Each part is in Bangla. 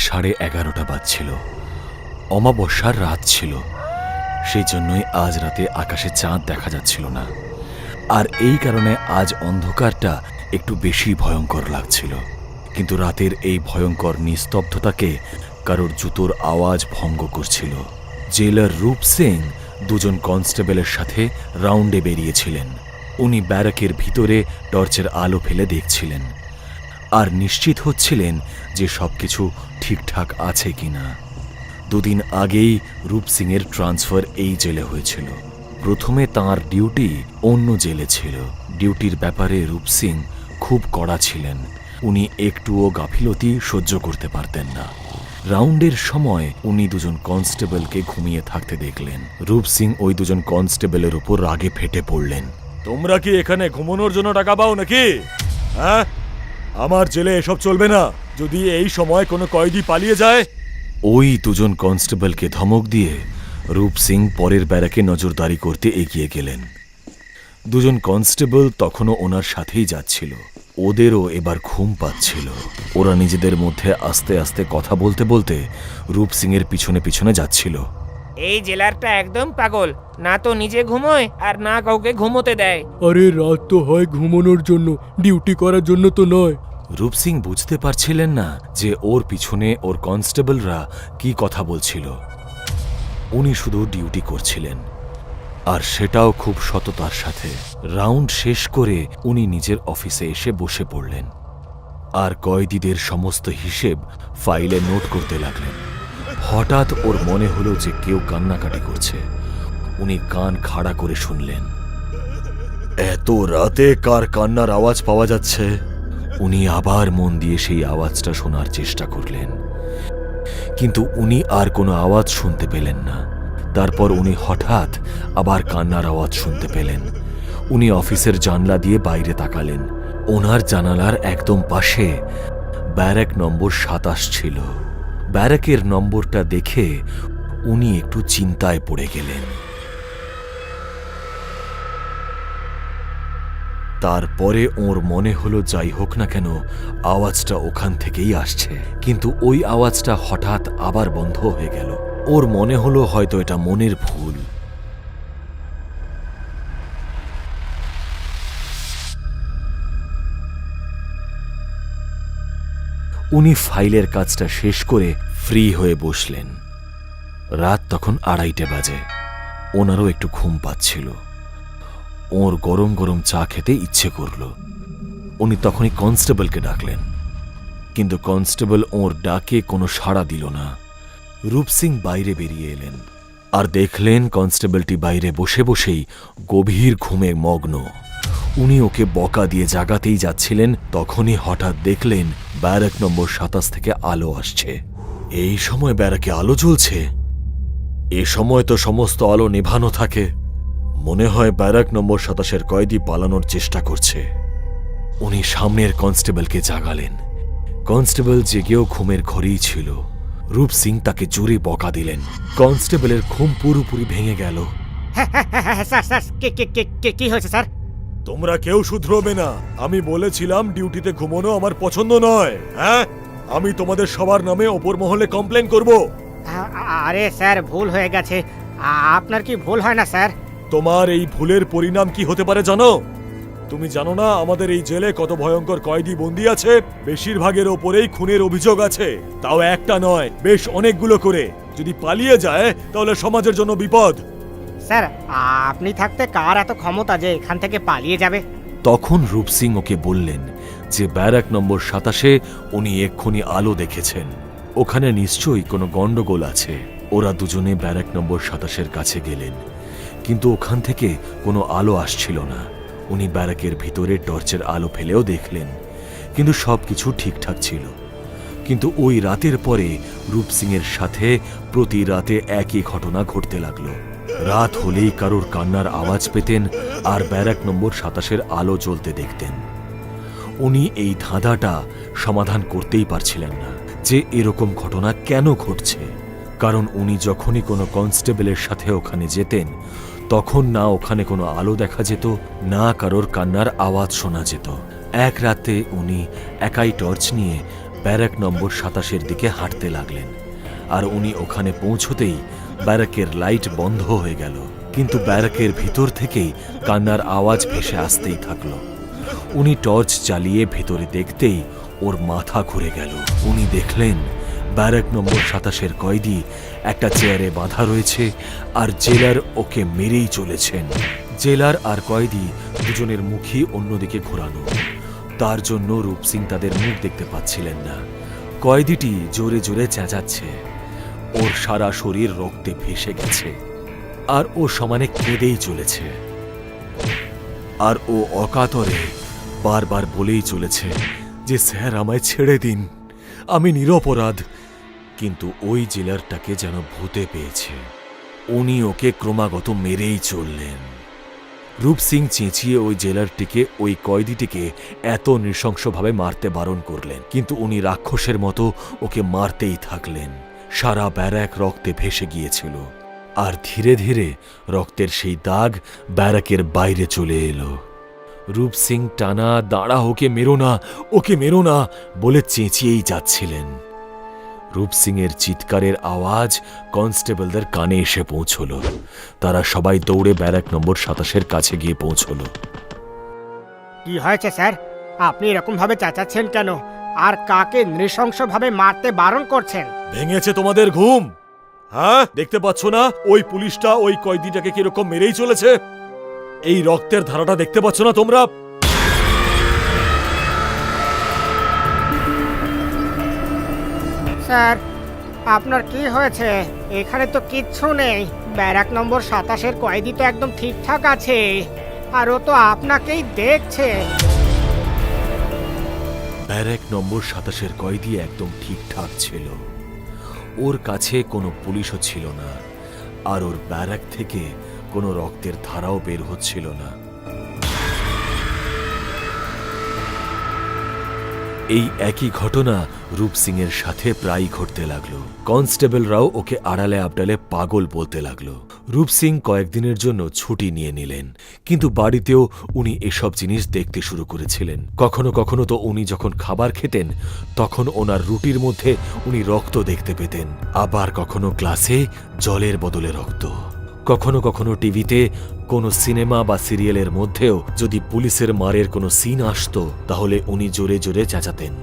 11:30 বাজছিল। অমাবস্যার রাত ছিল, সেই জন্যই আজ রাতে আকাশে চাঁদ দেখা যাচ্ছিল না। আর এই কারণে আজ অন্ধকারটা একটু বেশি ভয়ঙ্কর লাগছিল। কিন্তু রাতের এই ভয়ঙ্কর নিস্তব্ধতাকে কারোর জুতোর আওয়াজ ভঙ্গ করছিল। জেলার রূপ সিং দুজন কনস্টেবলের সাথে রাউন্ডে বেরিয়েছিলেন। উনি ব্যারাকের ভিতরে টর্চের আলো ফেলে দেখছিলেন আর নিশ্চিত হচ্ছিলেন যে সবকিছু ঠিকঠাক আছে কিনা। দুদিন আগেই রূপ সিংয়ের ট্রান্সফার এই জেলে হয়েছিল। প্রথমে তাঁর ডিউটি অন্য জেলে ছিল। ডিউটির ব্যাপারে রূপ সিং খুব কড়া ছিলেন। উনি একটুও গাফিলতি সহ্য করতে পারতেন না। রাউন্ডের সময় উনি দুজন কনস্টেবলকে ঘুমিয়ে থাকতে দেখলেন। রূপ সিং ওই দুজন কনস্টেবলের উপর রাগে ফেটে পড়লেন। তোমরা কি এখানে ঘুমানোর জন্য টাকা পাও নাকি? হ্যাঁ, আমার জেলে এসব চলবে না। যদি এই সময় কোনো কয়েদি পালিয়ে যায়। ওই দুজন কনস্টেবলকে ধমক দিয়ে রূপ সিং পরের ব্যারাকে নজরদারি করতে এগিয়ে গেলেন। দুজন কনস্টেবল তখনও ওনার সাথেই যাচ্ছিল। ওদেরও এবার ঘুম পাচ্ছিল। ওরা নিজেদের মধ্যে আস্তে আস্তে কথা বলতে বলতে রূপ সিং এর পিছনে পিছনে যাচ্ছিল। এই জেলারটা একদম পাগল, না তো নিজে ঘুমোয় আর না কাউকে ঘুমোতে দেয়। আরে রাত তো হয় ঘুমানোর জন্য, ডিউটি করার জন্য তো নয়। রূপ সিং বুঝতে পারছিলেন না যে ওর পিছনে ওর কনস্টেবলরা কি কথা বলছিল। উনি শুধু ডিউটি করছিলেন, আর সেটাও খুব সততার সাথে। রাউন্ড শেষ করে উনি নিজের অফিসে এসে বসে পড়লেন আর কয়েদিদের সমস্ত হিসেব ফাইলে নোট করতে লাগলেন। হঠাৎ ওর মনে হলো যে কেউ কান্নাকাটি করছে। উনি কান খাড়া করে শুনলেন। এত রাতে কার কান্নার আওয়াজ পাওয়া যাচ্ছে? উনি আবার মন দিয়ে সেই আওয়াজটা শোনার চেষ্টা করলেন, কিন্তু উনি আর কোনো আওয়াজ শুনতে পেলেন না। তারপর উনি হঠাৎ আবার কান্নার আওয়াজ শুনতে পেলেন। উনি অফিসের জানলা দিয়ে বাইরে তাকালেন। ওনার জানালার একদম পাশে ব্যারাক নম্বর 27 ছিল। ব্যারাকের নম্বরটা দেখে উনি একটু চিন্তায় পড়ে গেলেন। তারপরে ওর মনে হলো যাই হোক না কেন আওয়াজটা ওখান থেকেই আসছে, কিন্তু ওই আওয়াজটা হঠাৎ আবার বন্ধ হয়ে গেল। ওর মনে হলো হয়তো এটা মনের ভুল। উনি ফাইলের কাজটা শেষ করে ফ্রি হয়ে বসলেন। রাত তখন 2:30 বাজে। ওনারও একটু ঘুম পাচ্ছিল। ওর গরম গরম চা খেতে ইচ্ছে করল। উনি তখনই কনস্টেবলকে ডাকলেন, কিন্তু কনস্টেবল ওর ডাকে কোনো সাড়া দিল না। রূপ সিং বাইরে বেরিয়ে এলেন আর দেখলেন কনস্টেবলটি বাইরে বসে বসেই গভীর ঘুমে মগ্ন। উনি ওকে বকা দিয়ে জাগাতেই যাচ্ছিলেন, তখনই হঠাৎ দেখলেন ব্যারাক নম্বর 27 থেকে আলো আসছে। এই সময় ব্যারাকে আলো জ্বলছে? এ সময় তো সমস্ত আলো নেভানো থাকে। মনে হয় ব্যারাক নম্বর 27-এর কয়েদি পালানোর চেষ্টা করছে। উনি সামনের কনস্টেবলকে জাগালেন। কনস্টেবল জেগেও ঘুমের ঘরেই ছিল। রূপ সিং তাকে জোরে বকা দিলেন। কনস্টেবলের ঘুম পুরোপুরি ভেঙে গেল। স্যার স্যার কি হয়েছে স্যার? তোমরা কেউ শুধরোবে না। আমি বলেছিলাম ডিউটিতে ঘুমানো আমার পছন্দ নয়। হ্যাঁ, আমি তোমাদের সবার নামে ওপর মহলে কমপ্লেন করব। আরে স্যার, ভুল হয়ে গেছে। আপনার কি ভুল হয় না স্যার? তোমার এই ভুলের পরিণাম কি হতে পারে জানো? তুমি জানো না আমাদের এই জেলে কত ভয়ঙ্কর কয়েদি বন্দী আছে? বেশিরভাগের ওপরেই খুনের অভিযোগ আছে, তাও একটা নয়, বেশ অনেকগুলো করে। যদি পালিয়ে যায় তাহলে সমাজের জন্য বিপদ। স্যার, আপনি থাকতে কার এত ক্ষমতা যে এখান থেকে পালিয়ে যাবে? তখন রূপ সিং ওকে বললেন যে ব্যারাক নম্বর 27-এ উনি এক্ষুনি আলো দেখেছেন। ওখানে নিশ্চয়ই কোনো গন্ডগোল আছে। ওরা দুজনে ব্যারাক নম্বর 27-এর কাছে গেলেন, কিন্তু ওখান থেকে কোনো আলো আসছিল না। উনি ব্যারাকের ভিতরে টর্চের আলো ফেলেও দেখলেন, কিন্তু সবকিছু ঠিকঠাক ছিল। কিন্তু ওই রাতের পরে রূপ সিং এর সাথে প্রতি রাতে একই ঘটনা ঘটতে লাগলো। রাত হলেই কারোর কান্নার আওয়াজ পেতেন আর ব্যারাক নম্বর 27-এর আলো জ্বলতে দেখতেন। উনি এই ধাঁধাটা সমাধান করতেই পারছিলেন না যে এরকম ঘটনা কেন ঘটছে। কারণ উনি যখনই কোনো কনস্টেবলের সাথে ওখানে যেতেন, তখন না ওখানে কোনো আলো দেখা যেত, না কারোর কান্নার আওয়াজ শোনা যেত। এক রাতে উনি একাই টর্চ নিয়ে ব্যারাক নম্বর 27-এর দিকে হাঁটতে লাগলেন। আর উনি ওখানে পৌঁছতেই ব্যারাকের লাইট বন্ধ হয়ে গেল, কিন্তু ব্যারাকের ভিতর থেকেই কান্নার আওয়াজ ভেসে আসতেই থাকলো। উনি টর্চ চালিয়ে ভেতরে দেখতেই ওর মাথা ঘুরে গেল। উনি দেখলেন ব্যারাক নম্বর 27-এর কয়েদি একটা চেয়ারে বাঁধা রয়েছে, আর জেলার ওকে মেরেই চলেছেন। জেলার আর কয়েদি দুজনের মুখই অন্যদিকে ঘোরানো, তার জন্য রূপ সিং তাদের মুখ দেখতে পাচ্ছিলেন না। কয়েদিটি জোরে জোরে চেঁচাচ্ছে, ওর সারা শরীর রক্তে ভেসে গেছে, আর ও সমানে কেঁদেই চলেছে। আর ও অকাতরে বারবার বলেই চলেছে যে স্যার আমায় ছেড়ে দিন, আমি নিরপরাধ। কিন্তু ওই জেলারটাকে যেন ভূতে পেয়েছে, উনি ওকে ক্রমাগত মেরেই চললেন। রূপ সিং চেঁচিয়ে ওই জেলারটিকে, ওই কয়েদিটিকে এত নৃশংসভাবে মারতে বারণ করলেন, কিন্তু উনি রাক্ষসের মতো ওকে মারতেই থাকলেন। সারা ব্যারাক রক্তে ভেসে গিয়েছিল, আর ধীরে ধীরে রক্তের সেই দাগ ব্যারাকের বাইরে চলে এলো। রূপ সিং টানা দাঁড়া, ওকে মেরো না বলে চেঁচিয়েই যাচ্ছিলেন। রূপ সিং এর চিৎকারের আওয়াজ কনস্টেবলদের কানে এসে পৌঁছল। তারা সবাই দৌড়ে ব্যারাক নম্বর 27-এর কাছে গিয়ে পৌঁছল। কি হয়েছে স্যার? আপনি এরকম ভাবে চেঁচাচ্ছেন কেন? আর কাকে নৃশংসভাবে মারতে বারণ করছেন? ভেঙেছে তোমাদের ঘুম? হ্যাঁ, দেখতে পাচ্ছ না ওই পুলিশটা ওই কয়েদিটাকে কিরকম মেরেই চলেছে? এই রক্তের ধারাটা দেখতে পাচ্ছ না তোমরা? স্যার, আপনার কি হয়েছে? এখানে তো কিচ্ছু নেই। ব্যারাক নম্বর 27-এর কয়েদি তো একদম ঠিকঠাক আছে, আর ও তো আপনাকেই দেখছে। ব্যারাক নম্বর 27-এর কয়েদি একদম ঠিকঠাক ছিল, ওর কাছে কোনো পুলিশও ছিল না, আর ওর ব্যারাক থেকে কোনো রক্তের ধারাও বের হচ্ছিল না। এই একই ঘটনা রূপ সিং এর সাথে প্রায় ঘটতে লাগলো। কনস্টেবলরাও ওকে আড়ালে আবডালে পাগল বলতে লাগলো। রূপ সিং কয়েকদিনের জন্য ছুটি নিয়ে নিলেন, কিন্তু বাড়িতেও উনি এসব জিনিস দেখতে শুরু করেছিলেন। কখনো কখনো তো উনি যখন খাবার খেতেন তখন ওনার রুটির মধ্যে উনি রক্ত দেখতে পেতেন। আবার কখনো ক্লাসে জলের বদলে রক্ত। কখনো কখনো টিভিতে কোনো সিনেমা বা সিরিয়ালের মধ্যেও যদি পুলিশের মারের কোনো সিন আসতো তাহলে উনি জোরে জোরে চেঁচাতেন।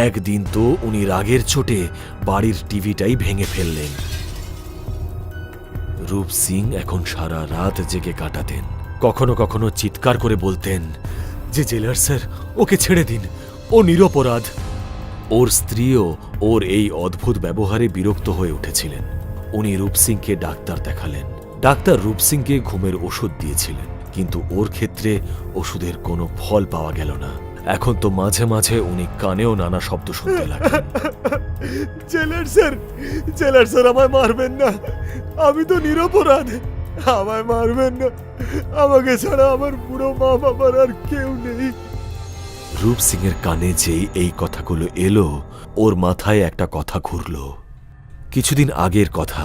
একদিন তো উনি রাগের চোটে বাড়ির টিভিটাই ভেঙে ফেললেন। রূপ সিং এখন সারা রাত জেগে কাটাতেন। কখনো কখনো চিৎকার করে বলতেন যে জেলার স্যার, ওকে ছেড়ে দিন, ও নিরপরাধ। ওর স্ত্রীও ওর এই অদ্ভুত ব্যবহারে বিরক্ত হয়ে উঠেছিলেন। উনি রূপ সিংকে ডাক্তার দেখালেন। ডাক্তার রূপ সিংকে ঘুমের ওষুধ দিয়েছিলেন, কিন্তু ওর ক্ষেত্রে ওষুধের কোনো ফল পাওয়া গেল না। এখন তো মাঝে মাঝে উনি কানেও নানা শব্দ শুনতে লাগলেন। জেলার স্যার আমায় মারবেন না, আমি তো নিরপরাধ, আমায় মারবেন না, আমাকে ছাড়া আমার বুড়ো মা বাবার আর কেউ নেই। রূপ সিং এর কানে যেই এই কথাগুলো এলো, ওর মাথায় একটা কথা ঘুরল। কিছুদিন আগের কথা,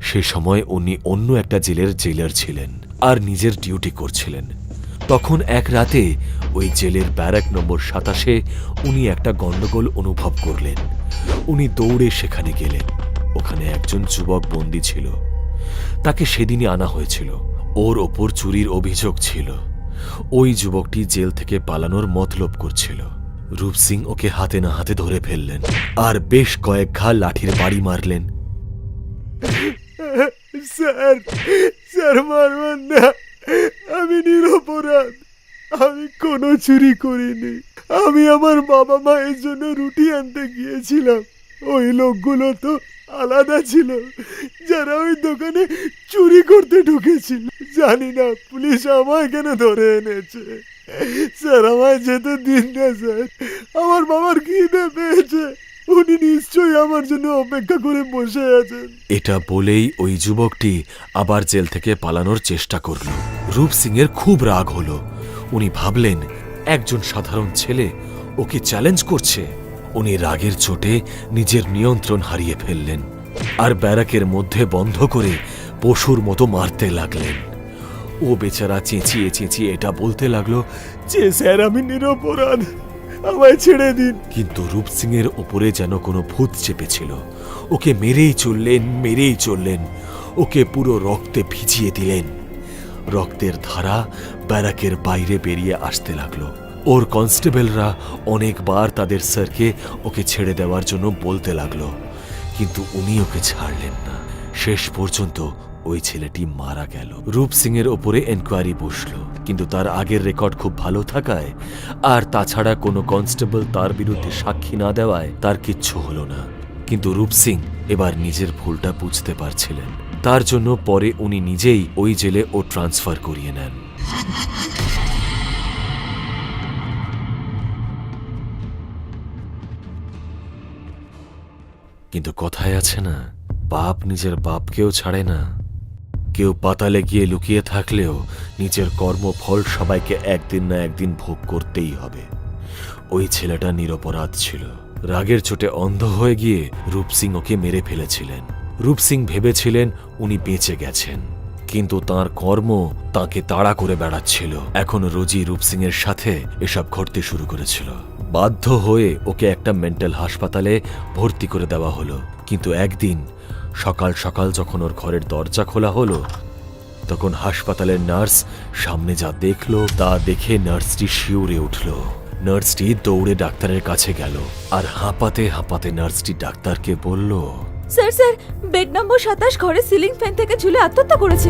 সে সময় উনি অন্য একটা জেলের জেলার ছিলেন আর নিজের ডিউটি করছিলেন। তখন এক রাতে ওই জেলের ব্যারাক নম্বর 27-এ উনি একটা গন্ডগোল অনুভব করলেন। উনি দৌড়ে সেখানে গেলেন। ওখানে একজন যুবক বন্দী ছিল, তাকে সেদিনই আনা হয়েছিল। ওর ওপর চুরির অভিযোগ ছিল। ওই যুবকটি জেল থেকে পালানোর মতলব করছিল। রূপ সিং ওকে হাতে না হাতে ধরে ফেললেন আর বেশ কয়েক ঘা লাঠির বাড়ি মারলেন। স্যার মারবেন না, আমি নিরপরাধ, আমি কোনো চুরি করিনি। আমি আমার বাবা মায়ের জন্য রুটি আনতে গিয়েছিলাম। ওই লোকগুলো তো আলাদা ছিল যারা ওই দোকানে চুরি করতে ঢুকেছিল। জানি না পুলিশ আমায় কেন ধরে এনেছে। স্যার আমায় যেতে দিন না স্যার, আমার বাবার খিদে পেয়েছে, উনি নিশ্চয়ই আমার জন্য অপেক্ষা করে বসে আছেন। এটা বলেই ওই যুবকটি আবার জেল থেকে পালানোর চেষ্টা করল। রূপ সিং এর খুব রাগ হলো। উনি ভাবলেন একজন সাধারণ ছেলে ওকে চ্যালেঞ্জ করছে। উনি রাগের চোটে নিজের নিয়ন্ত্রণ হারিয়ে ফেললেন আর ব্যারাকের মধ্যে বন্ধ করে পশুর মতো মারতে লাগলেন। ও বেচারা চেঁচিয়ে চেঁচিয়ে এটা বলতে লাগলো যে স্যার আমি নিরপরাধ, আমায় ছেড়ে দিন। কিন্তু রূপ সিং এর ওপরে যেন কোনো ভূত চেপেছিল। ওকে মেরেই চললেন, ওকে পুরো রক্তে ভিজিয়ে দিলেন। রক্তের ধারা ব্যারাকের বাইরে বেরিয়ে আসতে লাগলো। ওর কনস্টেবলরা অনেকবার তাদের স্যারকে ওকে ছেড়ে দেওয়ার জন্য বলতে লাগলো, কিন্তু উনি ওকে ছাড়লেন না। শেষ পর্যন্ত ওই ছেলেটি মারা গেল। রূপ সিং এর ওপরে এনকোয়ারি বসলো, কিন্তু তার আগের রেকর্ড খুব ভালো থাকায় আর তাছাড়া কোনো কনস্টেবল তার বিরুদ্ধে সাক্ষী না দেওয়ায় তার কিচ্ছু হলো না। কিন্তু রূপ সিং এবার নিজের ভুলটা বুঝতে পারছিলেন। তার জন্য পরে উনি নিজেই ওই জেলে ও ট্রান্সফার করিয়ে নেন। কিন্তু কথায় আছে না, বাপ নিজের বাপকেও ছাড়ে না। কেউ পাতালে গিয়ে লুকিয়ে থাকলেও নিজের কর্মফল সবাইকে একদিন না একদিন ভোগ করতেই হবে। ওই ছেলেটা নিরপরাধ ছিল। রাগের চোটে অন্ধ হয়ে গিয়ে রূপ সিং ওকে মেরে ফেলেছিলেন। রূপ সিং ভেবেছিলেন উনি বেঁচে গেছেন, কিন্তু তার কর্ম তাকে তাড়া করে বেড়াচ্ছিল। এখন রোজই রূপ সিং এর সাথে এসব ঘটতে শুরু করেছিল। বাধ্য হয়ে ওকে একটা মেন্টাল হাসপাতালে ভর্তি করে দেওয়া হলো। কিন্তু একদিন সকাল সকাল যখন ওর ঘরের দরজা খোলা হলো, তখন হাসপাতালের নার্স সামনে যা দেখলো তা দেখে নার্সটি শিউরে উঠল। নার্সটি দৌড়ে ডাক্তারের কাছে গেল আর হাঁপাতে হাঁপাতে নার্সটি ডাক্তারকে বলল, স্যার বেড নম্বর 27 ঘরে সিলিং ফ্যান থেকে ঝুলে আত্মহত্যা করেছে।